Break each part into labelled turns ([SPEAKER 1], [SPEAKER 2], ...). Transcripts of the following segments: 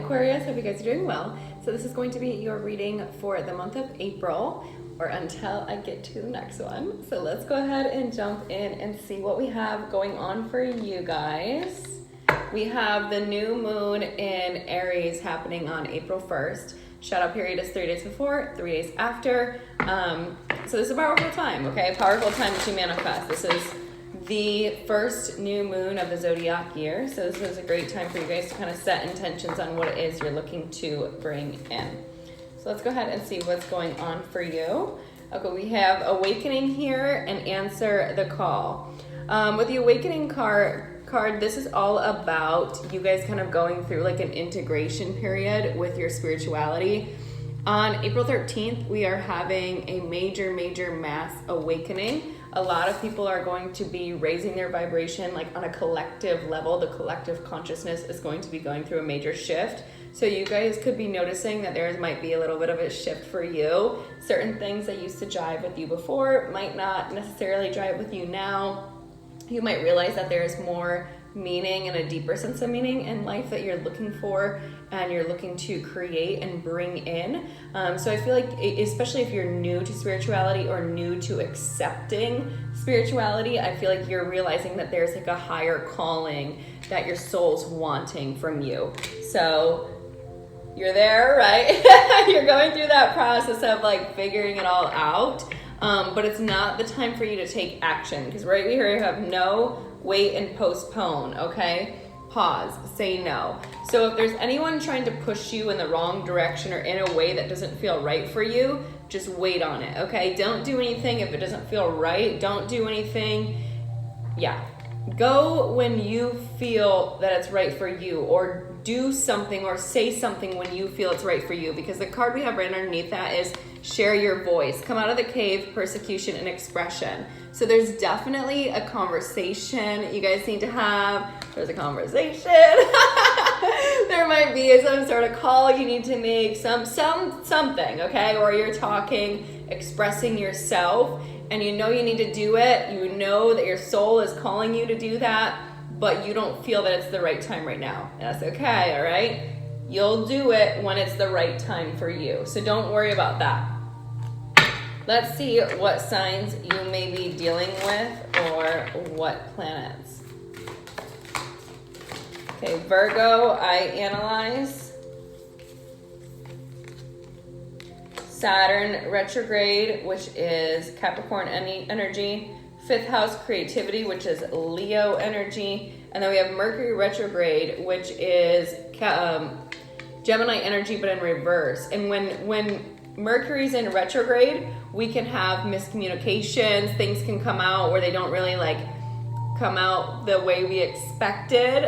[SPEAKER 1] Aquarius, hope you guys are doing well. So this is going to be your reading for the month of April, or until I get to the next one. So let's go ahead and jump in and see what we have going on for you guys. We have the new moon in Aries happening on April 1st. Shadow period is 3 days before, 3 days after. So this is a powerful time, okay? Powerful time to manifest. This is the first new moon of the zodiac year. So this is a great time for you guys to kind of set intentions on what it is you're looking to bring in. So let's go ahead and see what's going on for you. Okay, we have awakening here and answer the call. With the awakening card, this is all about you guys kind of going through like an integration period with your spirituality. On April 13th, we are having a major mass awakening. A lot of people are going to be raising their vibration like on a collective level. The collective consciousness is going to be going through a major shift. So you guys could be noticing that there might be a little bit of a shift for you. Certain things that used to jive with you before might not necessarily jive with you now. You might realize that there's more meaning and a deeper sense of meaning in life that you're looking for and you're looking to create and bring in. So I feel like, especially if you're new to spirituality or new to accepting spirituality, I feel like you're realizing that there's like a higher calling that your soul's wanting from you. So you're there, right? You're going through that process of like figuring it all out. But it's not the time for you to take action, because right here you have no, wait, and postpone, okay? Pause, say no. So if there's anyone trying to push you in the wrong direction or in a way that doesn't feel right for you, just wait on it, okay? Don't do anything if it doesn't feel right. Don't do anything. Yeah. Go when you feel that it's right for you, or do something or say something when you feel it's right for you, because the card we have right underneath that is share your voice. Come out of the cave, persecution, and expression. So there's definitely a conversation you guys need to have. There's a conversation. There might be some sort of call you need to make, something, okay? Or you're talking, expressing yourself, and you know you need to do it. You know that your soul is calling you to do that, but you don't feel that it's the right time right now. That's okay, all right? You'll do it when it's the right time for you. So don't worry about that. Let's see what signs you may be dealing with, or what planets. Okay, Virgo, I analyze. Saturn retrograde, which is Capricorn energy. 5th house, creativity, which is Leo energy. And then we have Mercury retrograde, which is Gemini energy, but in reverse. And when Mercury's in retrograde, we can have miscommunications. Things can come out where they don't really like come out the way we expected.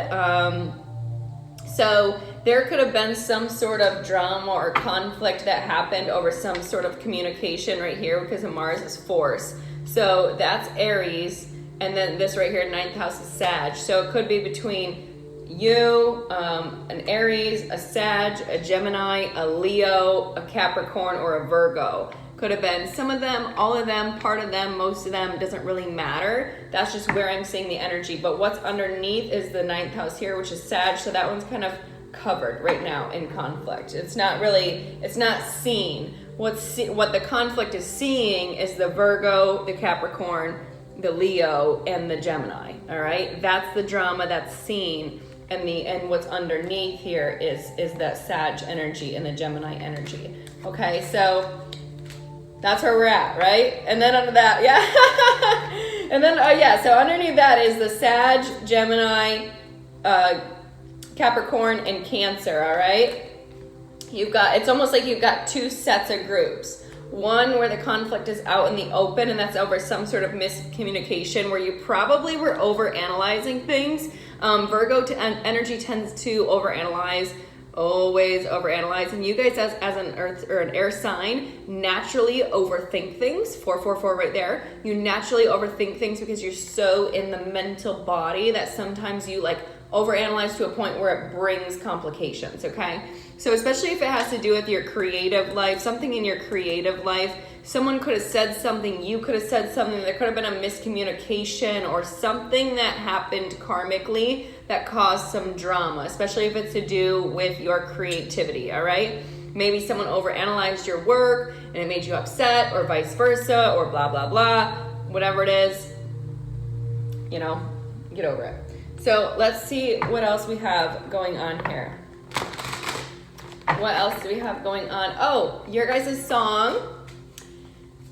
[SPEAKER 1] So there could have been some sort of drama or conflict that happened over some sort of communication right here, because of Mars is force. So that's Aries, and then this right here, 9th house is Sag. So it could be between you, an Aries, a Sag, a Gemini, a Leo, a Capricorn, or a Virgo. Could have been some of them, all of them, part of them, most of them, doesn't really matter. That's just where I'm seeing the energy. But what's underneath is the 9th house here, which is Sag. So that one's kind of covered right now in conflict. It's not seen. What the conflict is seeing is the Virgo, the Capricorn, the Leo, and the Gemini. All right, that's the drama that's seen, and what's underneath here is that Sag energy and the Gemini energy. Okay, so that's where we're at, right? And then under that, yeah, and then so underneath that is the Sag, Gemini, Capricorn, and Cancer. All right. It's almost like you've got two sets of groups. One where the conflict is out in the open, and that's over some sort of miscommunication where you probably were over-analyzing things. Virgo energy tends to overanalyze, always overanalyze. And you guys as an earth or an air sign naturally overthink things. 444 right there. You naturally overthink things because you're so in the mental body that sometimes you like overanalyze to a point where it brings complications, okay? So especially if it has to do with your creative life, something in your creative life, someone could have said something, you could have said something, there could have been a miscommunication or something that happened karmically that cause some drama, especially if it's to do with your creativity, all right? Maybe someone overanalyzed your work and it made you upset, or vice versa, or blah, blah, blah. Whatever it is, you know, get over it. So let's see what else we have going on here. What else do we have going on? Oh, your guys' song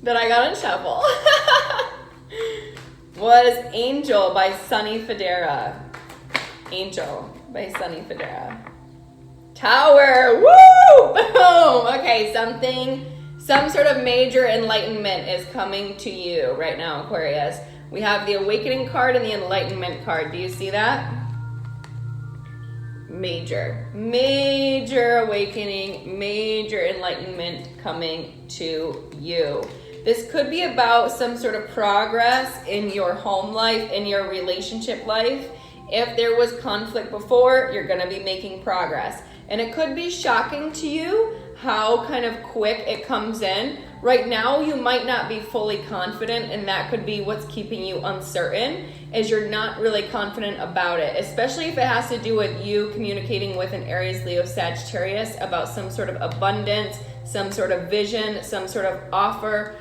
[SPEAKER 1] that I got on shuffle was Angel by Sunny Federa. Angel by Sunny Federa. Tower, woo! Boom! Okay, some sort of major enlightenment is coming to you right now, Aquarius. We have the Awakening card and the Enlightenment card. Do you see that? Major awakening, major enlightenment coming to you. This could be about some sort of progress in your home life, in your relationship life. If there was conflict before, you're going to be making progress. And it could be shocking to you how kind of quick it comes in. Right now, you might not be fully confident, and that could be what's keeping you uncertain, is you're not really confident about it, especially if it has to do with you communicating with an Aries, Leo, Sagittarius about some sort of abundance, some sort of vision, some sort of offer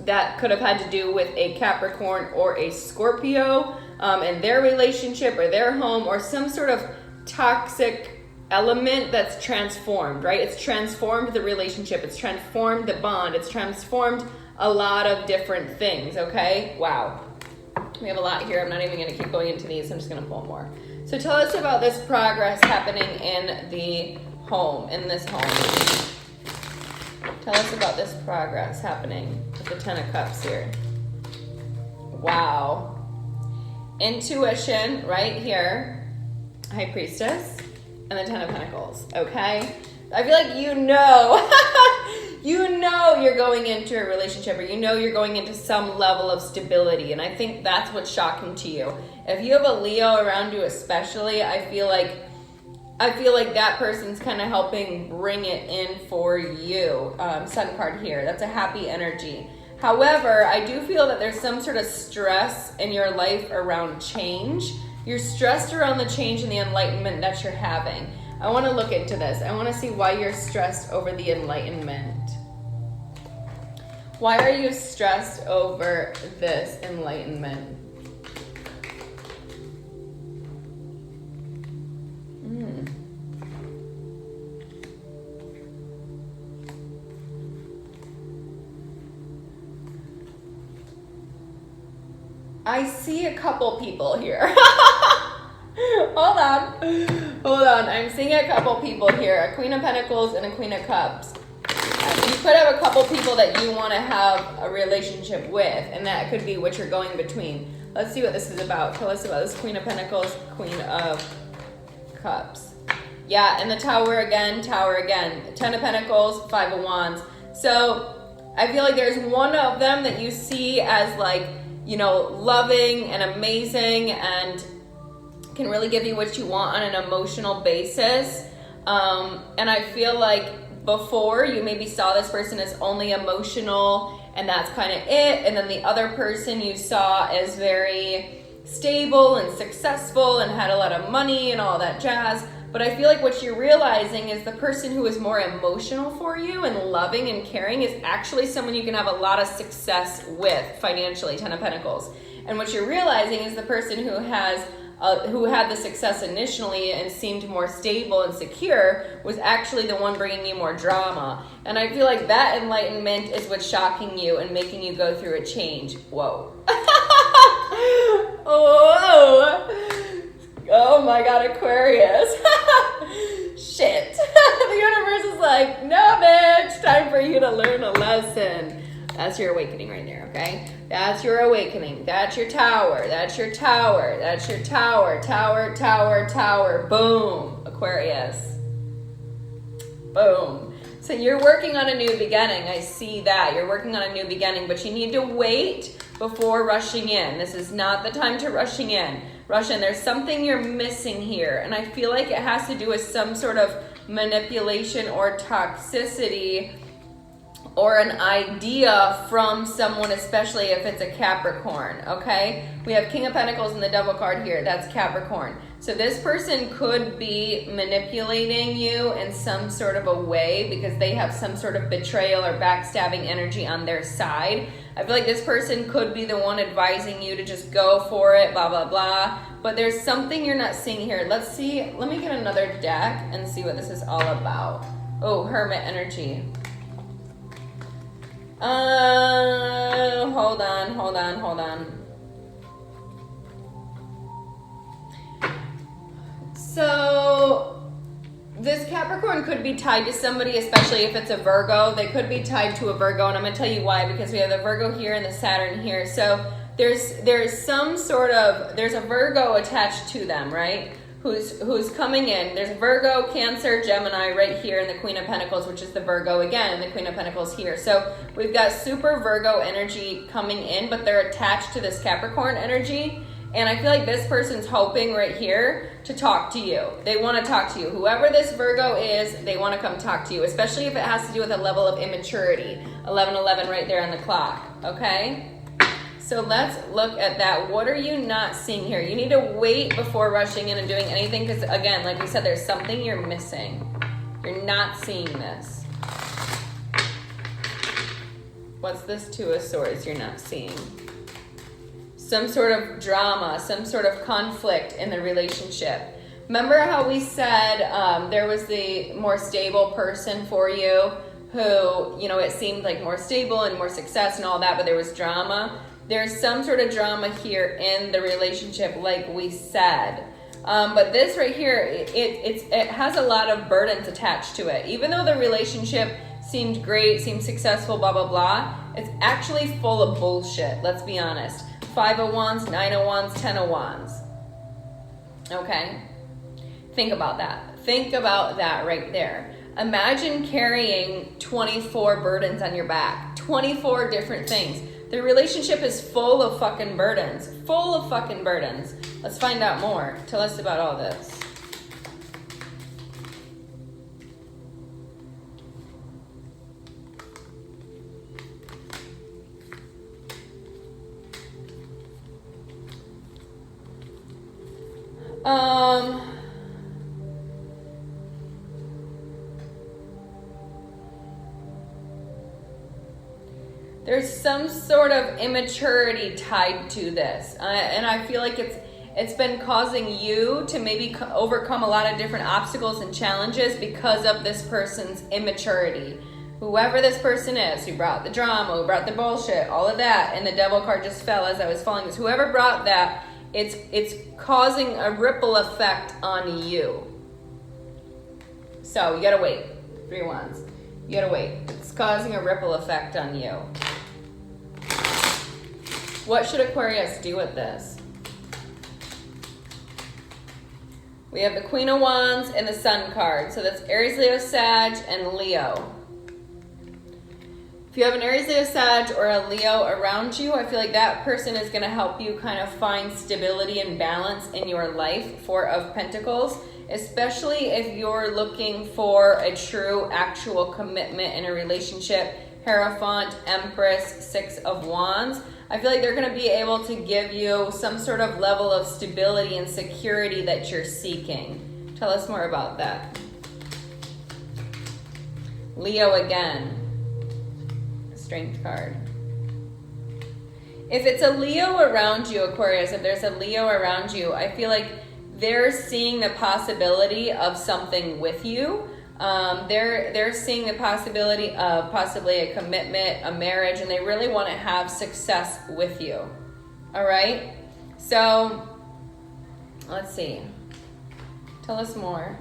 [SPEAKER 1] that could have had to do with a Capricorn or a Scorpio and their relationship or their home, or some sort of toxic element that's transformed, right? It's transformed the relationship, it's transformed the bond, it's transformed a lot of different things, okay? Wow. We have a lot here. I'm not even going to keep going into these. I'm just going to pull more. So tell us about this progress happening in the home, in this home. Tell us about this progress happening with the Ten of Cups here. Wow. Intuition right here. High Priestess. And the Ten of Pentacles, okay? I feel like you know you're going into a relationship, or you know you're going into some level of stability, and I think that's what's shocking to you. If you have a Leo around you especially, I feel like that person's kind of helping bring it in for you. Sun card here, that's a happy energy. However, I do feel that there's some sort of stress in your life around change. You're stressed around the change and the enlightenment that you're having. I want to look into this. I want to see why you're stressed over the enlightenment. Why are you stressed over this enlightenment? I see a couple people here. Hold on. I'm seeing a couple people here. A Queen of Pentacles and a Queen of Cups. You could have a couple people that you want to have a relationship with, and that could be what you're going between. Let's see what this is about. Tell us about this Queen of Pentacles, Queen of Cups. Yeah, and the Tower again. Ten of Pentacles, Five of Wands. So I feel like there's one of them that you see as like, you know, loving and amazing and can really give you what you want on an emotional basis. And I feel like before you maybe saw this person as only emotional and that's kind of it. And then the other person you saw as very stable and successful and had a lot of money and all that jazz. But I feel like what you're realizing is the person who is more emotional for you and loving and caring is actually someone you can have a lot of success with financially, Ten of Pentacles. And what you're realizing is the person who had the success initially and seemed more stable and secure was actually the one bringing you more drama. And I feel like that enlightenment is what's shocking you and making you go through a change. Whoa. Oh my God, Aquarius. Shit. The universe is like, no, bitch, time for you to learn a lesson. That's your awakening right there, okay? That's your awakening. That's your tower. That's your tower. That's your tower. Tower, tower, tower. Boom. Aquarius. Boom. So you're working on a new beginning. I see that. You're working on a new beginning, but you need to wait before rushing in. This is not the time to rushing in. There's something you're missing here, and I feel like it has to do with some sort of manipulation or toxicity or an idea from someone, especially if it's a Capricorn, okay? We have King of Pentacles and the Devil card here. That's Capricorn. So this person could be manipulating you in some sort of a way because they have some sort of betrayal or backstabbing energy on their side. I feel like this person could be the one advising you to just go for it, blah, blah, blah. But there's something you're not seeing here. Let's see. Let me get another deck and see what this is all about. Oh, Hermit energy. Hold on. So this Capricorn could be tied to somebody, especially if it's a Virgo. They could be tied to a Virgo, and I'm going to tell you why, because we have the Virgo here and the Saturn here. So there's some sort of, there's a Virgo attached to them, right? Who's coming in. There's Virgo, Cancer, Gemini right here in the Queen of Pentacles, which is the Virgo again, and the Queen of Pentacles here. So we've got super Virgo energy coming in, but they're attached to this Capricorn energy. And I feel like this person's hoping right here to talk to you. They want to talk to you. Whoever this Virgo is, they want to come talk to you, especially if it has to do with a level of immaturity. 1111 right there on the clock, okay? So let's look at that. What are you not seeing here? You need to wait before rushing in and doing anything because, again, like we said, there's something you're missing. You're not seeing this. What's this Two of Swords you're not seeing? Some sort of drama, some sort of conflict in the relationship. Remember how we said there was the more stable person for you who, you know, it seemed like more stable and more success and all that, but there was drama? There's some sort of drama here in the relationship, like we said. But this right here, it has a lot of burdens attached to it. Even though the relationship seemed great, seemed successful, blah, blah, blah, it's actually full of bullshit, let's be honest. 5 of Wands, 9 of Wands, 10 of Wands. Okay? Think about that. Think about that right there. Imagine carrying 24 burdens on your back. 24 different things. The relationship is full of fucking burdens. Full of fucking burdens. Let's find out more. Tell us about all this. There's some sort of immaturity tied to this, and I feel like it's been causing you to maybe overcome a lot of different obstacles and challenges because of this person's immaturity. Whoever this person is, who brought the drama, who brought the bullshit, all of that, and the Devil card just fell as I was following this. Whoever brought that, it's causing a ripple effect on you. So you gotta wait. 3 of Wands. You gotta wait. It's causing a ripple effect on you. What should Aquarius do with this? We have the Queen of Wands and the Sun card. So that's Aries, Leo, Sag, and Leo. If you have an Aries, Leo, Sag, or a Leo around you, I feel like that person is going to help you kind of find stability and balance in your life. 4 of Pentacles. Especially if you're looking for a true, actual commitment in a relationship. Hierophant, Empress, 6 of Wands. I feel like they're going to be able to give you some sort of level of stability and security that you're seeking. Tell us more about that. Leo again. Strength card. If it's a Leo around you, Aquarius, if there's a Leo around you, I feel like they're seeing the possibility of something with you. They're seeing the possibility of possibly a commitment, a marriage, and they really want to have success with you. All right? So, let's see. Tell us more.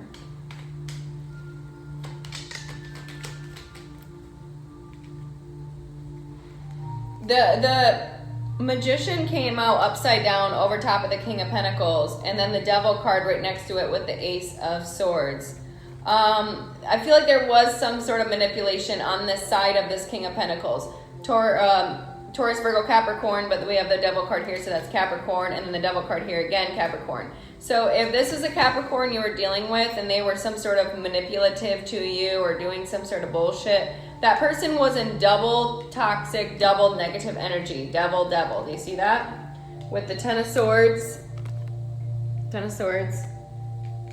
[SPEAKER 1] The Magician came out upside down over top of the King of Pentacles, and then the Devil card right next to it with the Ace of Swords. I feel like there was some sort of manipulation on this side of this King of Pentacles. Taurus, Virgo, Capricorn, but we have the Devil card here, so that's Capricorn, and then the Devil card here again, Capricorn. So if this is a Capricorn you were dealing with and they were some sort of manipulative to you or doing some sort of bullshit, That person was in double toxic, double negative energy, double. Do you see that? With the Ten of Swords,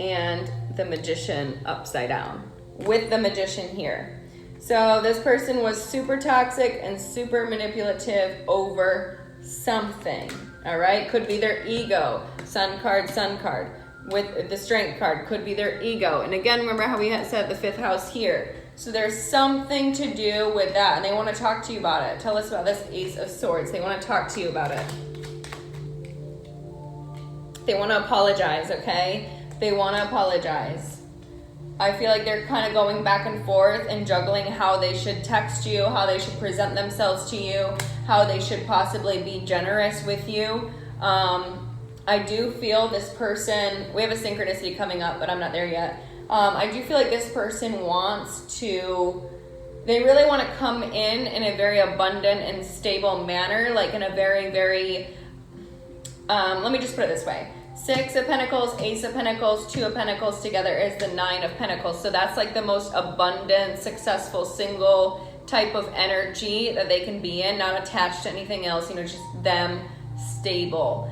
[SPEAKER 1] and the Magician upside down, with the Magician here. So this person was super toxic and super manipulative over something, all right? Could be their ego, sun card. With the Strength card, could be their ego. And again, remember how we had said the 5th house here. So there's something to do with that, and they want to talk to you about it. Tell us about this Ace of Swords. They want to talk to you about it. They want to apologize, okay? They want to apologize. I feel like they're kind of going back and forth and juggling how they should text you, how they should present themselves to you, how they should possibly be generous with you. I do feel this person, we have a synchronicity coming up, but I'm not there yet. I do feel like this person wants to, they really want to come in a very abundant and stable manner, like in a very, very, let me just put it this way. 6 of Pentacles, Ace of Pentacles, 2 of Pentacles together is the 9 of Pentacles. So that's like the most abundant, successful, single type of energy that they can be in, not attached to anything else, just them, stable.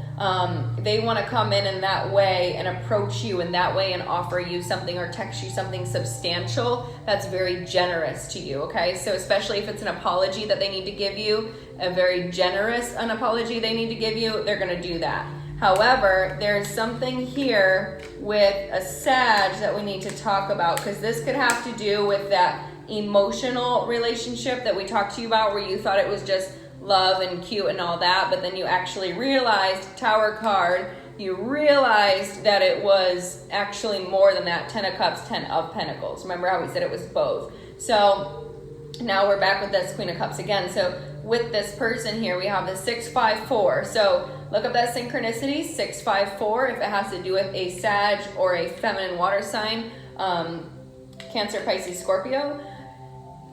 [SPEAKER 1] They want to come in that way and approach you in that way and offer you something or text you something substantial that's very generous to you, okay? So especially if it's an apology that they need to give you, a very generous apology they need to give you, they're going to do that. However, there's something here with a Sag that we need to talk about, because this could have to do with that emotional relationship that we talked to you about, where you thought it was just love and cute and all that, but then you actually realized, Tower card, you realized that it was actually more than that. 10 of Cups, 10 of Pentacles. Remember how we said it was both? So now we're back with this Queen of Cups again. So with this person here, we have the 654. So look up that synchronicity, 654, if it has to do with a Sag or a feminine water sign, Cancer, Pisces, Scorpio.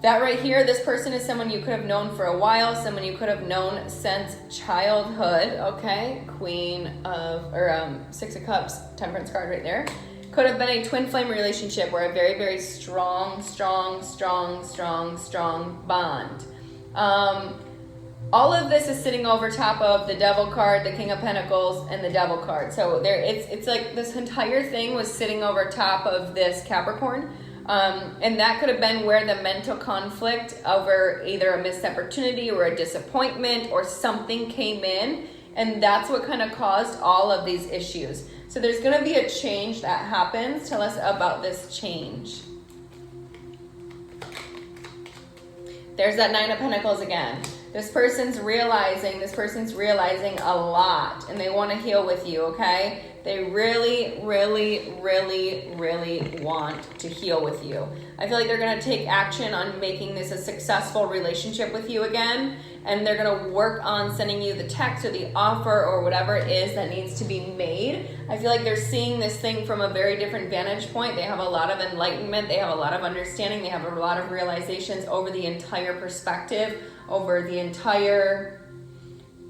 [SPEAKER 1] That right here, this person is someone you could have known for a while, someone you could have known since childhood, okay? Six of Cups, Temperance card right there. Could have been a twin flame relationship or a very, very strong bond. All of this is sitting over top of the Devil card, the King of Pentacles, and the Devil card. So there, it's like this entire thing was sitting over top of this Capricorn. And that could have been where the mental conflict over either a missed opportunity or a disappointment or something came in, and that's what kind of caused all of these issues. So there's going to be a change that happens. Tell us about this change. There's that 9 of Pentacles again. This person's realizing a lot, and they want to heal with you, okay? They really want to heal with you. I feel like they're going to take action on making this a successful relationship with you again, and they're going to work on sending you the text or the offer or whatever it is that needs to be made. I feel like they're seeing this thing from a very different vantage point. They have a lot of enlightenment. They have a lot of understanding. They have a lot of realizations over the entire perspective, over the entire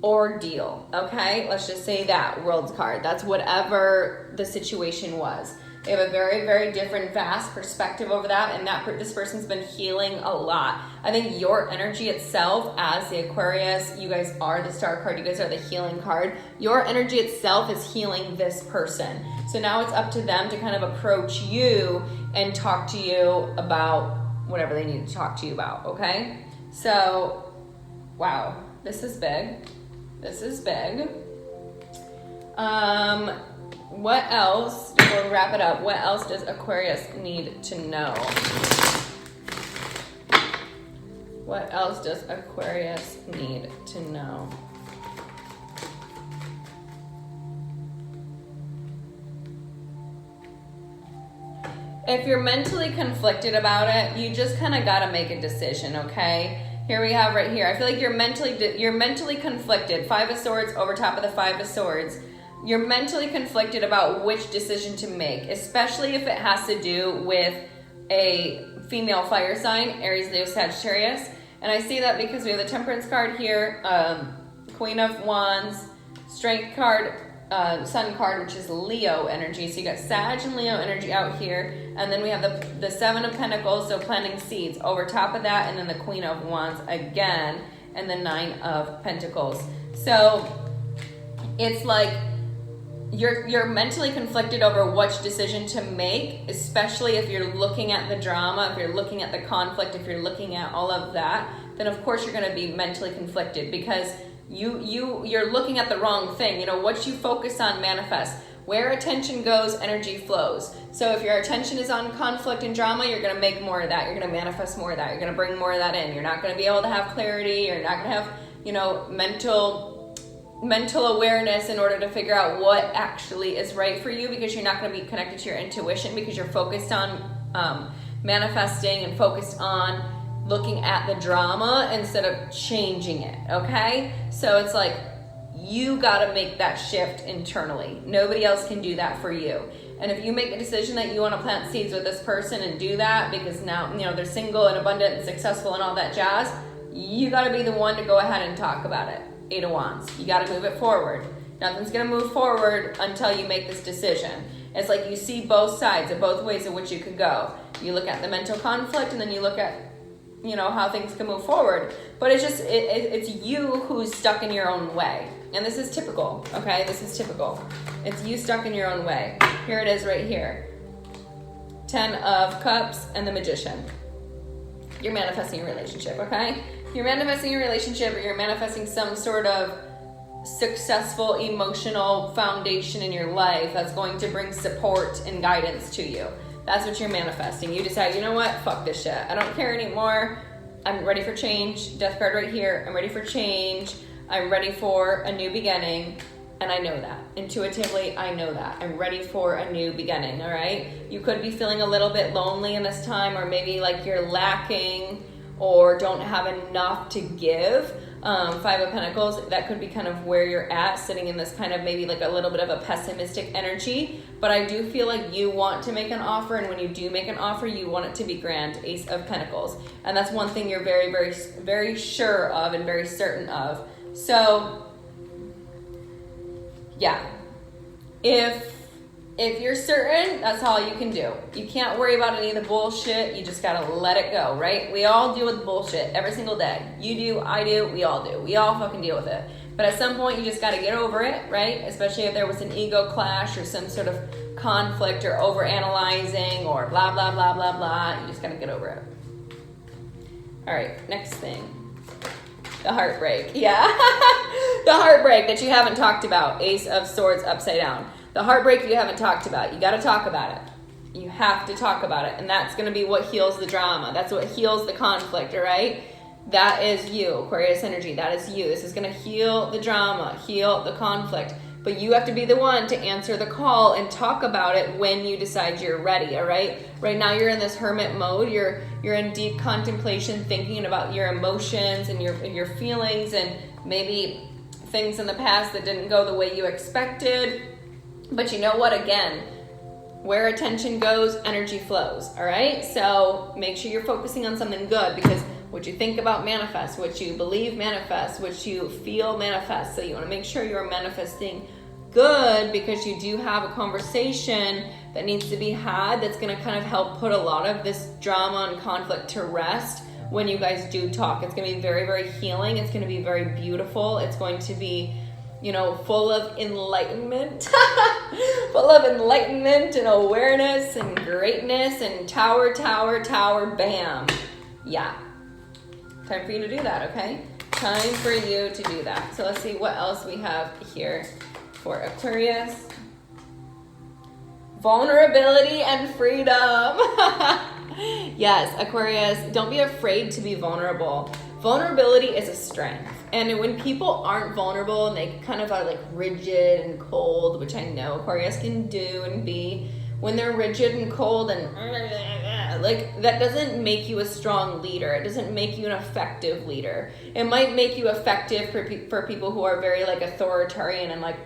[SPEAKER 1] ordeal, okay? Let's just say that, World's card. That's whatever the situation was. They have a very, very different, vast perspective over that, and this person's been healing a lot. I think your energy itself as the Aquarius, you guys are the Star card, you guys are the healing card. Your energy itself is healing this person. So now it's up to them to kind of approach you and talk to you about whatever they need to talk to you about, okay? So, wow, this is big. This is big. What else, before we wrap it up, what else does Aquarius need to know? What else does Aquarius need to know? If you're mentally conflicted about it, you just kind of got to make a decision, okay? Here we have right here. I feel like you're mentally conflicted. 5 of Swords over top of the 5 of Swords. You're mentally conflicted about which decision to make, especially if it has to do with a female fire sign, Aries, Leo, Sagittarius. And I see that because we have the Temperance card here, Queen of Wands, Strength card, sun card, which is Leo energy. So you got Sag and Leo energy out here. And then we have the Seven of Pentacles, so planting seeds over top of that. And then the Queen of Wands again. And the Nine of Pentacles. So it's like you're mentally conflicted over which decision to make, especially if you're looking at the drama, if you're looking at the conflict, if you're looking at all of that, then of course you're going to be mentally conflicted because you're looking at the wrong thing. You know, what you focus on manifests. Where attention goes, energy flows. So if your attention is on conflict and drama, you're going to make more of that. You're going to manifest more of that. You're going to bring more of that in. You're not going to be able to have clarity. You're not going to have, you know, mental awareness in order to figure out what actually is right for you, because you're not going to be connected to your intuition, because you're focused on manifesting and focused on looking at the drama instead of changing it. Okay, so it's like you got to make that shift internally. Nobody else can do that for you. And if you make a decision that you want to plant seeds with this person and do that because now, you know, they're single and abundant and successful and all that jazz, you got to be the one to go ahead and talk about it. Eight of Wands. You got to move it forward. Nothing's going to move forward until you make this decision. It's like you see both sides of both ways in which you could go. You look at the mental conflict and then you look at, you know, how things can move forward. But it's just, it's you who's stuck in your own way. And this is typical, okay? This is typical. It's you stuck in your own way. Here it is right here. 10 of Cups and the Magician. You're manifesting a relationship, okay? You're manifesting a relationship, or you're manifesting some sort of successful emotional foundation in your life that's going to bring support and guidance to you. That's what you're manifesting. You decide, you know what? Fuck this shit. I don't care anymore. I'm ready for change. Death card right here. I'm ready for change. I'm ready for a new beginning. And I know that. Intuitively, I know that. I'm ready for a new beginning, all right? You could be feeling a little bit lonely in this time, or maybe like you're lacking or don't have enough to give. Five of Pentacles, that could be kind of where you're at, sitting in this kind of maybe like a little bit of a pessimistic energy. But I do feel like you want to make an offer, and when you do make an offer, you want it to be grand. Ace of Pentacles. And that's one thing you're very, very, very sure of and very certain of. So, yeah. If you're certain, that's all you can do. You can't worry about any of the bullshit. You just gotta let it go, right? We all deal with bullshit every single day. You do, I do, we all do. We all fucking deal with it. But at some point, you just gotta get over it, right? Especially if there was an ego clash or some sort of conflict or overanalyzing or blah, blah, blah, blah, blah. You just gotta get over it. All right, next thing. The heartbreak. Yeah. The heartbreak that you haven't talked about. Ace of Swords upside down. The heartbreak you haven't talked about. You got to talk about it. You have to talk about it. And that's going to be what heals the drama. That's what heals the conflict, all right? That is you, Aquarius energy. That is you. This is going to heal the drama, heal the conflict. But you have to be the one to answer the call and talk about it when you decide you're ready, all right? Right now you're in this hermit mode. You're in deep contemplation, thinking about your emotions and your feelings and maybe things in the past that didn't go the way you expected. But you know what? Again, where attention goes, energy flows, all right? So make sure you're focusing on something good, because what you think about manifests, what you believe manifests, what you feel manifests. So you want to make sure you're manifesting good, because you do have a conversation that needs to be had that's going to kind of help put a lot of this drama and conflict to rest when you guys do talk. It's going to be very, very healing. It's going to be very beautiful. It's going to be, you know, full of enlightenment, full of enlightenment and awareness and greatness and tower, bam. Yeah. Time for you to do that, okay? Time for you to do that. So let's see what else we have here for Aquarius. Vulnerability and freedom. Yes, Aquarius, don't be afraid to be vulnerable. Vulnerability is a strength. And when people aren't vulnerable and they kind of are like rigid and cold, which I know Aquarius can do and be, when they're rigid and cold and like, that doesn't make you a strong leader. It doesn't make you an effective leader. It might make you effective for people who are very like authoritarian and like,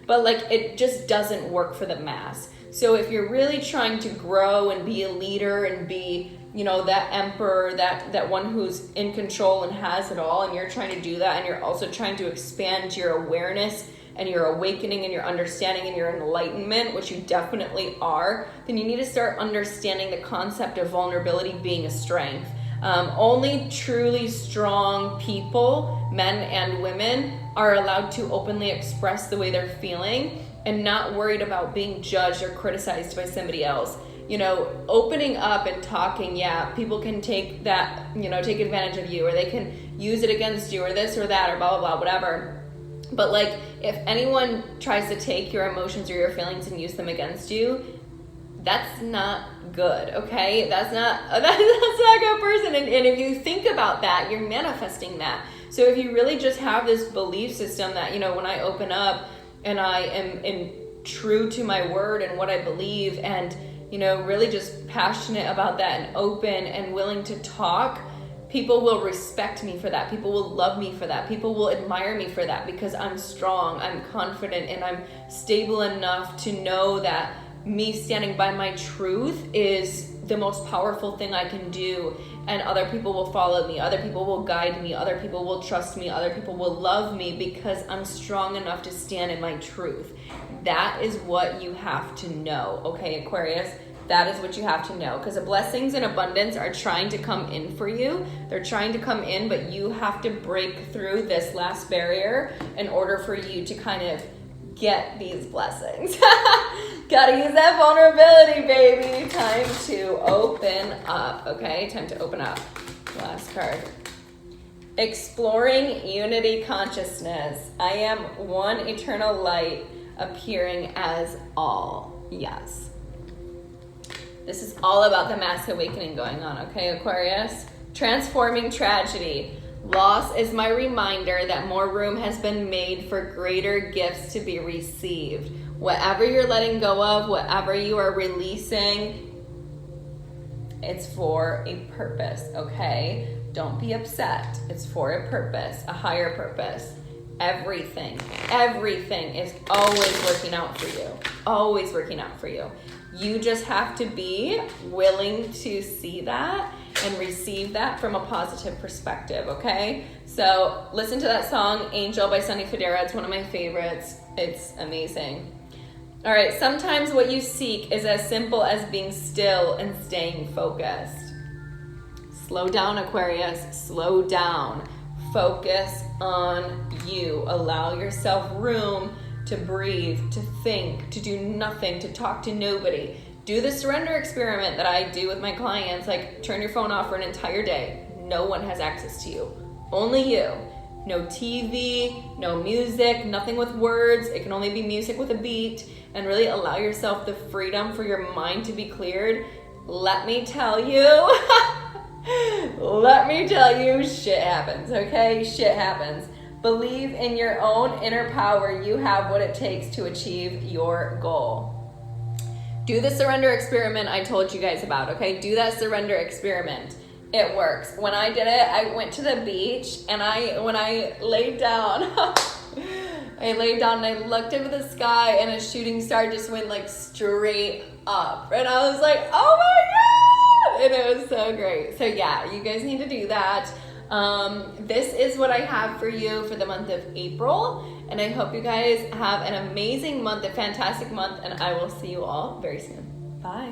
[SPEAKER 1] but like it just doesn't work for the mass. So if you're really trying to grow and be a leader and be, you know, that emperor, that one who's in control and has it all, and you're trying to do that, and you're also trying to expand your awareness and your awakening and your understanding and your enlightenment, which you definitely are, then you need to start understanding the concept of vulnerability being a strength. Only truly strong people, men and women, are allowed to openly express the way they're feeling and not worried about being judged or criticized by somebody else. You know, opening up and talking, yeah, people can take that, you know, take advantage of you, or they can use it against you, or this or that, or blah, blah, blah, whatever. But like, if anyone tries to take your emotions or your feelings and use them against you, that's not good, okay? That's not a good person. And if you think about that, you're manifesting that. So if you really just have this belief system that, you know, when I open up and I am true to my word and what I believe, and, you know, really just passionate about that and open and willing to talk, people will respect me for that. People will love me for that. People will admire me for that, because I'm strong, I'm confident, and I'm stable enough to know that me standing by my truth is the most powerful thing I can do, and other people will follow me, other people will guide me, other people will trust me, other people will love me, because I'm strong enough to stand in my truth. That is what you have to know, okay, Aquarius? That is what you have to know, because the blessings and abundance are trying to come in for you. They're trying to come in, but you have to break through this last barrier in order for you to kind of get these blessings. Gotta use that vulnerability, baby. Time to open up, okay? Time to open up. Last card. Exploring unity consciousness. I am one eternal light appearing as all. Yes. This is all about the mass awakening going on, okay, Aquarius? Transforming tragedy. Loss is my reminder that more room has been made for greater gifts to be received. Whatever you're letting go of, whatever you are releasing, it's for a purpose, okay? Don't be upset. It's for a purpose, a higher purpose. Everything is always working out for you. Always working out for you. You just have to be willing to see that and receive that from a positive perspective, okay? So listen to that song, Angel by Sunny Federa. It's one of my favorites. It's amazing. All right, sometimes what you seek is as simple as being still and staying focused. Slow down, Aquarius. Slow down. Focus on you. Allow yourself room to breathe, to think, to do nothing, to talk to nobody. Do the surrender experiment that I do with my clients. Like, turn your phone off for an entire day. No one has access to you. Only you. No TV, no music, nothing with words. It can only be music with a beat. And really allow yourself the freedom for your mind to be cleared. Let me tell you, shit happens, okay? Shit happens. Believe in your own inner power. You have what it takes to achieve your goal. Do the surrender experiment I told you guys about, okay? Do that surrender experiment. It works. When I did it, I went to the beach, and when I laid down, I laid down and I looked into the sky, and a shooting star just went like straight up. And I was like, oh my God! And it was so great. So yeah, you guys need to do that. This is what I have for you for the month of April, and I hope you guys have an amazing month, a fantastic month, and I will see you all very soon. Bye.